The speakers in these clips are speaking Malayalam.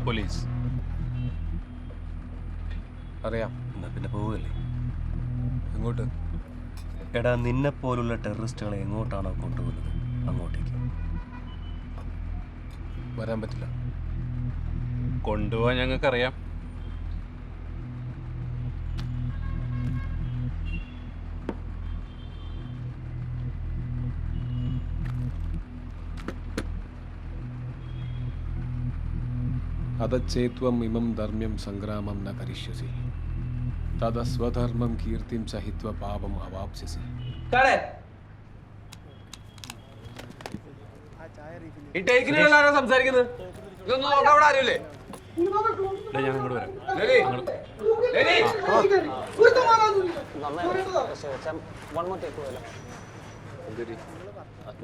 പോലീസ്. അറിയാം. എന്നാ പിന്നെ പോവുകയല്ലേ? എങ്ങോട്ട്? എടാ, നിന്നെ പോലുള്ള ടെററിസ്റ്റുകളെ എങ്ങോട്ടാണോ കൊണ്ടുപോകുന്നത് അങ്ങോട്ടേക്ക്. വരാൻ പറ്റില്ല. കൊണ്ടുപോകാൻ ഞങ്ങൾക്കറിയാം. അതച്ചേത്വം ഇമം ധർമ്മ്യം സംഗ്രാമം ന കരിഷ്യസി തദസ്വധർമ്മം കീർത്തിം സഹിത്വ പാപം അവാപ്സ്യസി. സംസാരിക്കുന്നത് ഇതൊന്നും നോക്കാൻ അവിടെ ആരുമില്ലേ? ഞാൻ അങ്ങോട്ട് വരാം.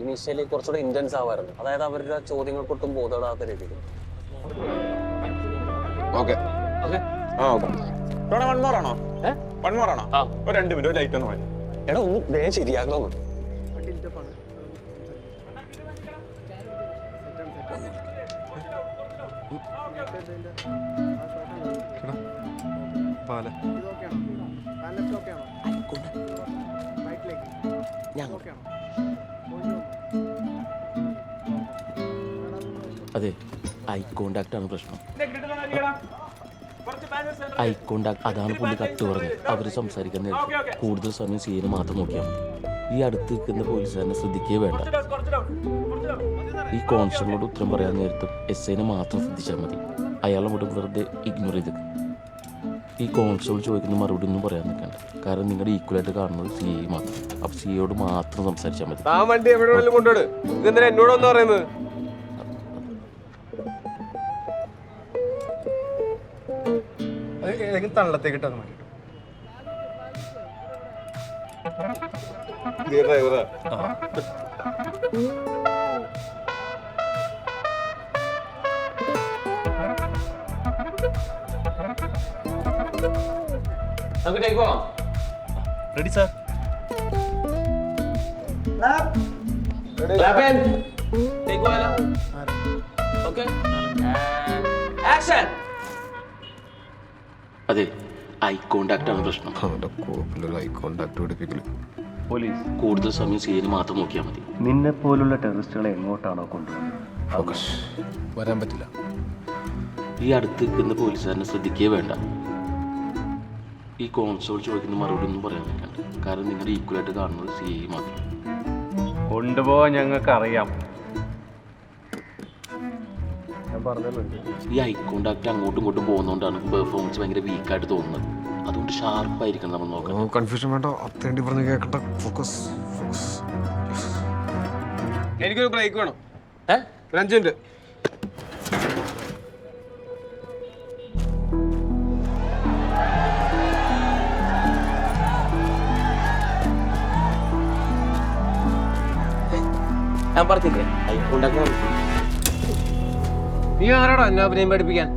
ഇനീഷ്യലി കുറച്ചുകൂടെ ഇന്റൻസ് ആവാറുണ്ട്. അതായത് അവരുടെ ചോദ്യങ്ങൾക്കൊട്ടും ബോധപ്പെടാത്ത രീതിയിൽ. ഒരു 2 മിനിറ്റ് ലൈറ്റ് ഒന്ന് മതി. എടാ ഒന്ന് വേഗം ശരിയാക്കണമെന്ന്. അതെ, ഐ കോണ്ടാക്ട് ആണ് പ്രശ്നം. ഐ കോണ്ടാക്ട്, അതാണ് പുള്ളി കട്ട് പറഞ്ഞത്. അവർ സംസാരിക്കാൻ നേരത്തെ കൂടുതൽ സമയം സീന് മാത്രം നോക്കിയാൽ മതി. ഈ അടുത്ത് നിൽക്കുന്ന പോലീസുകാരനെ ശ്രദ്ധിക്കുകയേ വേണ്ട. ഈ കോൺസ്റ്റബിളോട് ഉത്തരം പറയാൻ നേരത്തും SIനെ മാത്രം ശ്രദ്ധിച്ചാൽ മതി. അയാളെ കൂടെ വെറുതെ ഇഗ്നോർ ചെയ്ത്. ഈ കോൺസ്റ്റബിൾ ചോദിക്കുന്ന മറുപടി ഒന്നും പറയാൻ നിൽക്കണ്ട. കാരണം നിങ്ങളുടെ ഈക്വലായിട്ട് കാണുന്നത് CI മാത്രം. അപ്പൊ CIയോട് മാത്രം സംസാരിച്ചാൽ മതി. ആ വണ്ടി എവിടെ കൊണ്ടുപോട്. ഇതെന്തിനാ എന്നോടൊന്നും പറയുന്നത്? തള്ളത്തേക്ക് ഇട്ടാൽ മതി. Ready sir. അതെ, ഐ കോണ്ടാക്ട് ആണ് പ്രശ്നം. Eye contact പഠിപ്പിക്കല്. പോലീസ്, കൂടുതൽ സമയം CIന് മാത്രം നോക്കിയാൽ മതി. നിന്നെ പോലുള്ള ടെററിസ്റ്റുകളെ എങ്ങോട്ടാണോ കൊണ്ടുപോകുന്നത് ഫോക്കസ്. വരാൻ പറ്റില്ല. ഈ അടുത്ത് നിൽക്കുന്ന പോലീസുകാരനെ ശ്രദ്ധിക്കുകയേ വേണ്ട. ഈ കോൺസ്റ്റബിൾ ചോദിക്കുന്ന മറുപടി ഒന്നും പറയാൻ നിൽക്കണ്ട. കാരണം നിങ്ങളുടെ ഈക്വലായിട്ട് കാണുന്നത് CI മാത്രം. കൊണ്ടുപോകാൻ ഞങ്ങൾക്കറിയാം. ഈ ഐ കോണ്ടാക്ട് അങ്ങോട്ടും ഇങ്ങോട്ടും പോകുന്നതുകൊണ്ടാണ് പെർഫോമൻസ് ഭയങ്കര വീക്കായിട്ട് തോന്നുന്നത്. അതുകൊണ്ട് ഷാർപ്പായിരിക്കണം നമ്മൾ നോക്കണം. കൺഫ്യൂഷൻ വേണ്ട. അത്തേണ്ടി പറഞ്ഞ് കേൾക്കട്ടെ. Focus focus. എനിക്കൊരു ബ്രേക്ക് വേണം. 5 മിനിറ്റ്. ഞാൻ പറഞ്ഞില്ലേ ഐ കോണ്ടാക്ട്. നീ ആരാടാ എന്നെ അഭിനയം പഠിപ്പിക്കാൻ?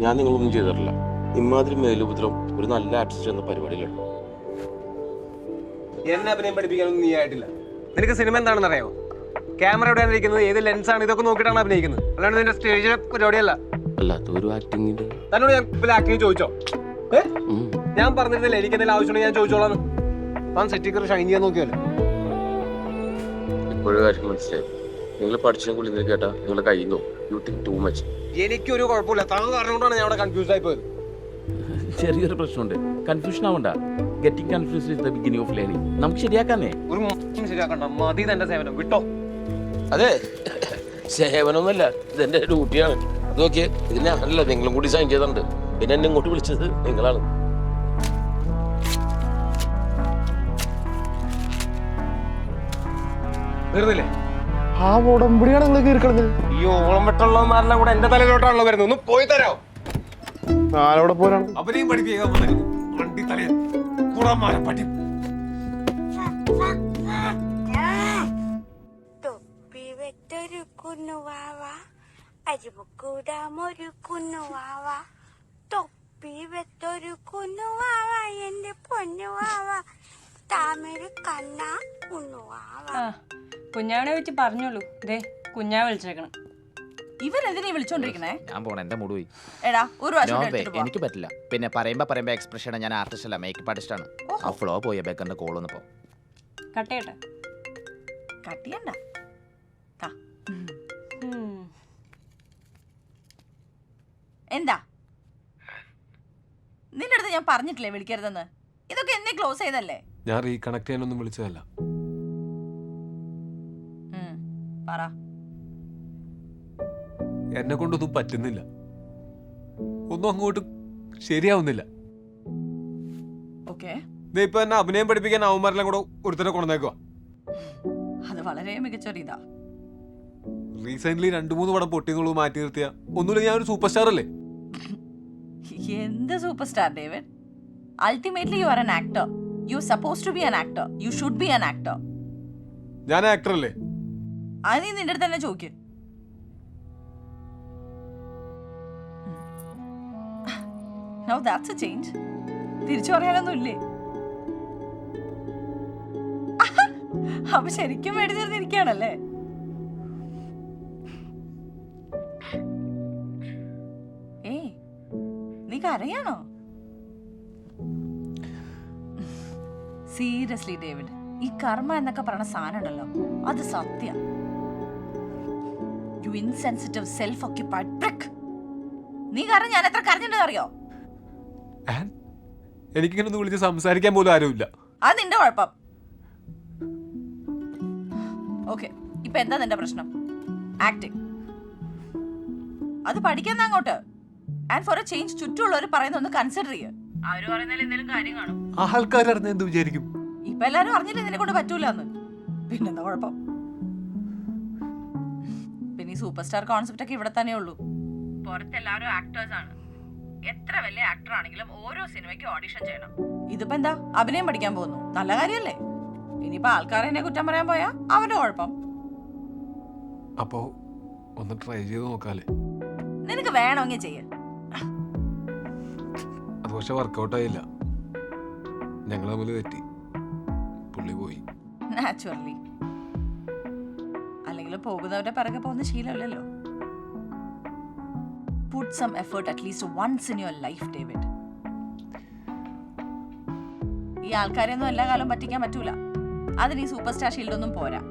ഞാൻ നിങ്ങളൊന്നും ചെയ്തിട്ടില്ല. ഇമാതിരി മേലുപദ്രം ഒരു നല്ല ആർട്ടിസ്റ്റ് എന്ന പരിപാടിയിലുണ്ട്. എന്നെ അഭിനയം പഠിപ്പിക്കാനൊന്നും നീ ആയിട്ടില്ല. നിനക്ക് സിനിമ എന്താണെന്ന് അറിയാമോ? ക്യാമറ എവിടെയാണ് ഇരിക്കുന്നത്, ഏത് ലെൻസാണ്, ഇതൊക്കെ നോക്കിയിട്ടാണ് അഭിനയിക്കുന്നത്. അല്ലാണ്ട് നിന്റെ സ്റ്റേജിലെ പരിപാടിയല്ല. അല്ലാത്ത ഒരു ആക്ടിങ്ങിന്റെ തന്നോട് ഞാൻ ആക്ടിങ് ചോദിച്ചോ? ഞാൻ പറഞ്ഞിട്ടില്ല എനിക്ക് എന്തെങ്കിലും ആവശ്യമുണ്ടെങ്കിൽ ഞാൻ ചോദിച്ചോളാന്ന്. താൻ സെറ്റിക്കർ ഷൈൻ ചെയ്യാൻ നോക്കിയല്ലോ. ഇപ്പോഴും കാര്യം മനസ്സിലായി. നിങ്ങൾ പഠിച്ചതിനെ കുളിന്ന് കേട്ടാ നിങ്ങളുടെ കയ്യിൽ നിന്നോ യു തിങ്ക് ടു മച്ച്. എനിക്കൊരു കുഴപ്പമില്ല. താൻ കാരണം കൊണ്ടാണ് ഞാൻ അവിടെ കൺഫ്യൂസ് ആയി പോയത്. ചെറിയൊരു പ്രശ്നമുണ്ട്. കൺഫ്യൂഷൻ ആവണ്ട. Getting confused is the beginning of learning. നമുക്ക് ശരിയാക്കാന്നേ. ഒരു ശരിയാക്കണ്ട. മതി തന്റെ സേവനം. വിട്ടോ. അതെ, സേവനമൊന്നുമല്ല, ഇതെന്റെ ഡ്യൂട്ടിയാണ്. അത് നോക്കിയേ, ഇതിനെ അല്ല നിങ്ങളും കൂടി സൈൻ ചെയ്തിട്ടുണ്ട്. പിന്നെ എന്നെ ഇങ്ങോട്ട് വിളിച്ചത് നിങ്ങളാണ്. തീർന്നില്ലേ? ആ ഉടമ്പടിയാണ് നിങ്ങൾ കീർക്കണത്. ഈ ഓളം വെട്ടുള്ളവന്മാരെല്ലാം കൂടെ എന്റെ തലയിലോട്ടാണല്ലോ വരുന്നത്. ഒന്ന് പോയി തരാം. ആരോടെ പോരാണ്? അഭിനയം പഠിപ്പിക്കാൻ വണ്ടി തലയിൽ കുടമാരെ പറ്റി. തൊപ്പി വെട്ടൊരുക്കുന്നു വാവ, അരിമുക്കൂടാമൊരുക്കുന്നു വാവ, തൊപ്പി വെട്ടൊരുക്കുന്നു വാവ, എന്റെ പൊന്നു വാവ, താമര കണ്ണ കുന്നു വാവ. കുഞ്ഞാവിനെ വെച്ച് പറഞ്ഞോളൂ. ദേ കുഞ്ഞാ വിളിച്ചേക്കണം. ഇവൻ എന്തിനാ വിളിച്ചോണ്ടിരിക്കണേ? ഞാൻ പോണ എന്റെ മൂഡ് പോയി. എടാ ഒരു നോ വേ, എനിക്ക് പറ്റില്ല. പിന്നെ പറയുമ്പോ എക്സ്പ്രഷൻ ഞാൻ ആർട്ടിസ്റ്റ് അല്ല, മേക്കപ്പ് ആർട്ടിസ്റ്റ് ആണ്. ആ ഫ്ലോ പോയ ബേക്കറിന്റെ കോൾ ഒന്നിപ്പോ കട്ടേട്ടെ. കട്ടിയണ്ട. എന്താ നിന്റെ അടുത്ത് ഞാൻ പറഞ്ഞിട്ടില്ലേ വിളിക്കരുതെന്ന്? ഇതൊക്കെ എന്നെ ക്ലോസ് ചെയ്തല്ലേ? ഞാൻ റീകണക്ട് ചെയ്യാനൊന്നും വിളിച്ചതല്ല. പറ. എന്നെ കൊണ്ടൊന്നും പറ്റുന്നില്ല, ഒന്നും അങ്ങോട്ട് ശരിയാവുന്നില്ല. ഓക്കേ, ഇപ്പൊ എന്നെ അഭിനയം പഠിപ്പിക്കാൻ അവന്മാരെല്ലാം കൂടെ ഒരുത്തനെ കൊണ്ടുവന്നേക്കുക. അത് വളരെ മികച്ചൊരു ഇതാ. റീസെന്റ് 2-3 പടം പൊട്ടിന്നുള്ളത് മാറ്റി നിർത്തിയ ഒന്നുമില്ല, ഞാൻ ഒരു സൂപ്പർ സ്റ്റാർ അല്ലേ? എന്ത് super star David? Ultimately you are an actor. You suppose to be an actor. You should be an actor. ഞാൻ ആക്ടർ അല്ലേ? അത് നീ നിന്റെ അടുത്ത് തന്നെ ചോദിക്കും. Now that's a change. തിരിച്ചു പറയാനൊന്നും ഇല്ലേ? അപ്പൊ ശരിക്കും മേടിച്ചിരുന്നിരിക്കുകയാണല്ലേ? ഏയ്, നീ കരയാണോ? സീരിയസ്ലി ഡേവിഡ്, ഈ കർമ്മ എന്നൊക്കെ പറഞ്ഞ സാധനം ഉണ്ടല്ലോ, അത് സത്യം. You insensitive self occupied prick. നീ കാരണം ഞാൻ എത്ര കരഞ്ഞിട്ടുണ്ടെന്ന് അറിയോ? എനിക്കിങ്ങനെ ഒന്ന് വിളിച്ച് സംസാരിക്കാൻ പോലും ആരുമില്ല. അത് നിന്റെ കുഴപ്പം. ഓക്കെ, ഇപ്പൊ എന്താ നിന്റെ പ്രശ്നം? ആക്ടിങ്. അത് പഠിക്കുന്ന അങ്ങോട്ട്. ആൻഡ് ഫോർ എ ചേഞ്ച് ചുറ്റുമുള്ളവർ പറയുന്ന ഒന്ന് കൺസിഡർ ചെയ്യ്. അവര് പറയുന്നതിൽ എന്തെങ്കിലും കാര്യം കാണും. ആൾക്കാർ അറിഞ്ഞ എന്ത് വിചാരിക്കും? ഇപ്പൊ എല്ലാരും അറിഞ്ഞില്ല നിന്നെ കൊണ്ട് പറ്റൂലെന്ന്. പിന്നെന്താ കുഴപ്പം? പിന്നെ ഈ സൂപ്പർ സ്റ്റാർ കോൺസെപ്റ്റ് ഒക്കെ ഇവിടെ തന്നെ ഉള്ളൂ. പുറത്തെല്ലാവരും ആക്ടേഴ്സ് ആണ്. എത്ര വലിയ ആക്ടർ ആണെങ്കിലും ഓരോ സിനിമയ്ക്ക് ഓഡിഷൻ ചെയ്യണം. ഇതിപ്പോ എന്താ, അഭിനയം പഠിക്കാൻ പോകുന്നു, നല്ല കാര്യല്ലേ? ഇനിയിപ്പോ ആൾക്കാരെ എന്നെ കുറ്റം പറയാൻ പോയാ അവന്റെ കുഴപ്പം. അപ്പോ ഒന്ന് ട്രൈ ചെയ്ത് നോക്കാല്ലേ? നിനക്ക് വേണമെങ്കിൽ ചെയ്യ. അത് പക്ഷെ വർക്കൗട്ട് ആയില്ല, ഞങ്ങൾ തമ്മിൽ തെറ്റി, പുള്ളി പോയി. നാച്ചുറലി. അല്ലെങ്കിൽ പോകുന്നവരുടെ പിറകെ പോകുന്ന ശീലമില്ലല്ലോ. Put some effort at least once in your life, David. ഈ ആൾക്കാരെയൊന്നും എല്ലാ കാലവും പറ്റിക്കാൻ പറ്റൂല. അതിന് ഈ സൂപ്പർ സ്റ്റാർ ഷീൽഡ് ഒന്നും പോരാ.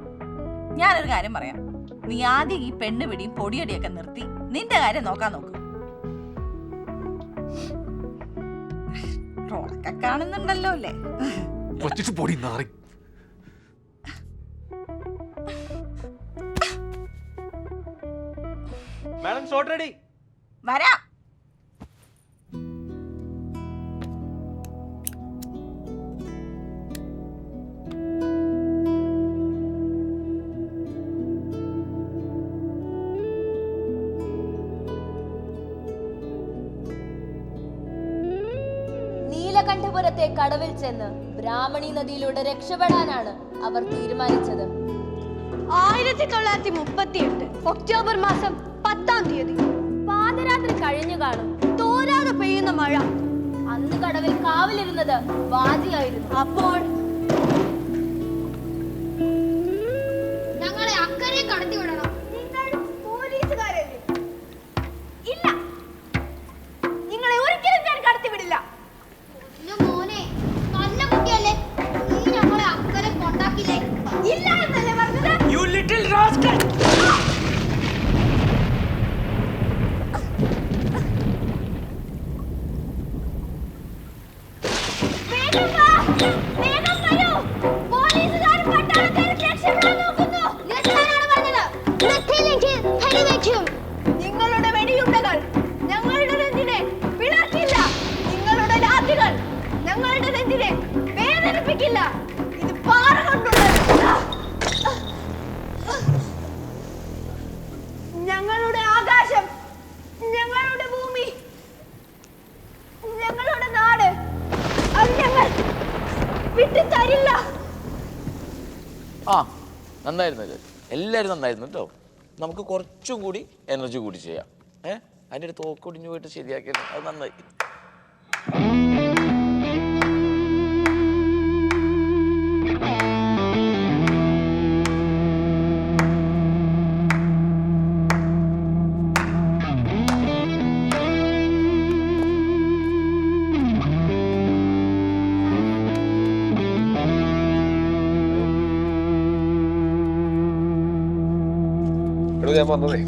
ഞാനൊരു കാര്യം പറയാം, നീ ആദ്യം ഈ പെണ്ണ് പിടിയും പൊടിയടിയൊക്കെ നിർത്തി നിന്റെ കാര്യം നോക്കാൻ നോക്ക്. റോളൊക്കെ കാണുന്നുണ്ടല്ലോ അല്ലേ? പൊടി നാറി. Madam shot ready. വരാം. നീലകണ്ഠപുരത്തെ കടവിൽ ചെന്ന് ബ്രാഹ്മണി നദിയിലൂടെ രക്ഷപ്പെടാനാണ് അവർ തീരുമാനിച്ചത്. 1938 ഒക്ടോബർ മാസം 10-ാം തീയതി പാതിരാത്രി കഴിഞ്ഞു കാണും. തോരാതെ പെയ്യുന്ന മഴ. അന്ന് കടവിൽ കാവലിരുന്നത് ബാജിയായിരുന്നു. അപ്പോൾ ഞങ്ങളെ അക്കരെ കടത്തിവിടണം. നിങ്ങൾ പോലീസുകാരല്ലേ? ഇല്ല, നിങ്ങളെ ഒരിക്കലും ഞാൻ കടത്തിവിടില്ല. മോനെ, നല്ല കുട്ടിയല്ലേ, നീ ഞങ്ങളെ അക്കരെ കൊണ്ടാക്കില്ലേ? ഇല്ല എന്നല്ലേ പറഞ്ഞത്? You little rascal! വേഗം വാ, വേഗം വരൂ. പോലീസുകാരും പട്ടാളക്കാരും രക്ഷപ്പെടാൻ നോക്കുന്നു. നിർത്താനാണ് പറഞ്ഞത്. നിർത്തിയില്ലെങ്കിൽ വെടിവെക്കും. നിങ്ങളുടെ വെടിയുണ്ടകൾ ഞങ്ങളുടെ നെഞ്ചിനെ പിളർക്കില്ല. നിങ്ങളുടെ ലാത്തികൾ ഞങ്ങളുടെ നെഞ്ചിനെ വേദനിപ്പിക്കില്ല. ഇത് പാറ കൊണ്ടുള്ളത്. ഞങ്ങളുടെ ആകാശം, ഞങ്ങളുടെ ഭൂമി, ഞങ്ങളുടെ നാട്, അത് ഞങ്ങൾ വിട്ടു തരില്ല. ആ നന്നായിരുന്നു, എല്ലാവരും നന്നായിരുന്നു കേട്ടോ. നമുക്ക് കുറച്ചും കൂടി എനർജി കൂടി ചെയ്യാം. അതിൻ്റെ ഒരു തോക്കൊടിഞ്ഞു പോയിട്ട് ശരിയാക്കിയത് അത് നന്നായി. എടോ ഞാൻ പറഞ്ഞതേ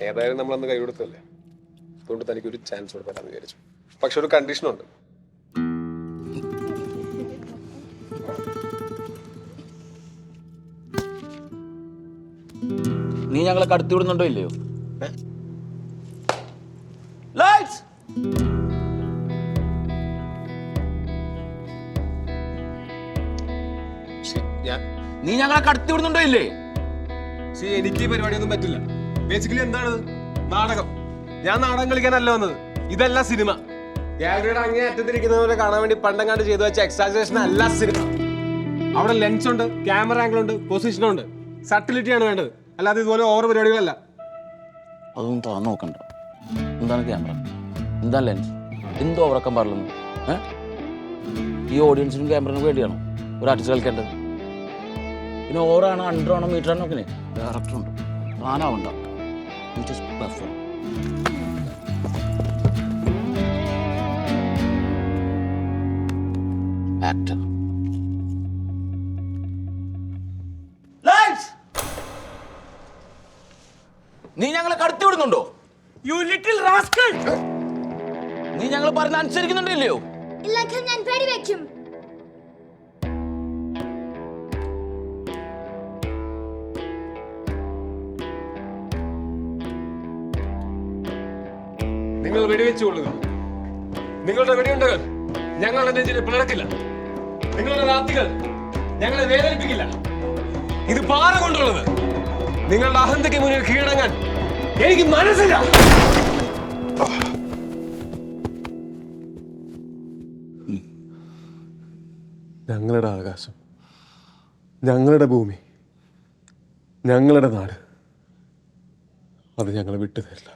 ഏതായാലും നമ്മളന്ന് കൈ കൊടുത്തല്ലേ, അതുകൊണ്ട് തനിക്കൊരു ചാൻസ് കൊടുക്കാമെന്ന് വിചാരിച്ചു. പക്ഷെ ഒരു കണ്ടീഷനുണ്ട്. നീ ഞങ്ങളെ കടത്തി വിടുന്നുണ്ടോ ഇല്ലയോ? ലൈറ്റ്സ് നീ ഞങ്ങളെ കടത്തി വിടുന്നുണ്ടോ ഇല്ലേ? എനിക്ക് ഈ പരിപാടിയൊന്നും പറ്റില്ല. ബേസിക്കലി എന്താണ് നാടകം? ഞാൻ നാടകം കളിക്കാനല്ല വന്നത്, ഇതല്ല സിനിമ. ഗാലറിയുടെ അങ്ങേ അറ്റത്തിരിക്കുന്നവരെ കാണാൻ വേണ്ടി പണ്ടങ്ങാണ്ട് ചെയ്തു വെച്ച എക്സാജറേഷൻ അല്ല സിനിമ. അവിടെ ലെൻസ് ഉണ്ട്, ക്യാമറ ആംഗിൾ ഉണ്ട്, പൊസിഷനുണ്ട്, സട്ടിലിറ്റിയാണ് വേണ്ടത്, അല്ലാതെ ഇതുപോലെ ഓവർ പരിപാടികളല്ല. അതൊന്നും തുറന്നു നോക്കണ്ട. എന്താണ് ക്യാമറ, എന്താ ലെൻസ്, എന്തോ ഉറക്കം പറയുന്നു? ഈ ഓഡിയൻസിനും ക്യാമറനും വേണ്ടിയാണോ ഒരു ആർട്ടിസ്റ്റ് കളിക്കേണ്ടത്? പിന്നെ ഓവറാണോ അണ്ടറാണോ മീറ്ററാണോ നോക്കണേ ഡയറക്ടറുണ്ട്, താനാവണ്ട. പെർഫോം. ആക്ടർ. നീ ഞങ്ങളെ കടത്തി വിടുന്നുണ്ടോ? U little rascal! നീ ഞങ്ങൾ പറഞ്ഞ അനുസരിക്കുന്നുണ്ടല്ലോ? ഇല്ലെങ്കിൽ ഞാൻ വെടിവെക്കും. നിങ്ങൾ വെടിവെച്ചുകൊള്ളുക. നിങ്ങളുടെ വെടിയുണ്ടകൾ ഞങ്ങളുടെ നെഞ്ചിൽ പിളർക്കില്ല. നിങ്ങളുടെ രാത്രികൾ ഞങ്ങളെ വേദനിപ്പിക്കില്ല. ഇത് പാറ കൊണ്ടുള്ളത്. നിങ്ങളുടെ അഹന്തയ്ക്ക് മുന്നിൽ കീഴടങ്ങാൻ എനിക്ക് മനസ്സില്ല. ഞങ്ങളുടെ ആകാശം, ഞങ്ങളുടെ ഭൂമി, ഞങ്ങളുടെ നാട്, അത് ഞങ്ങളെ വിട്ടു തരില്ല.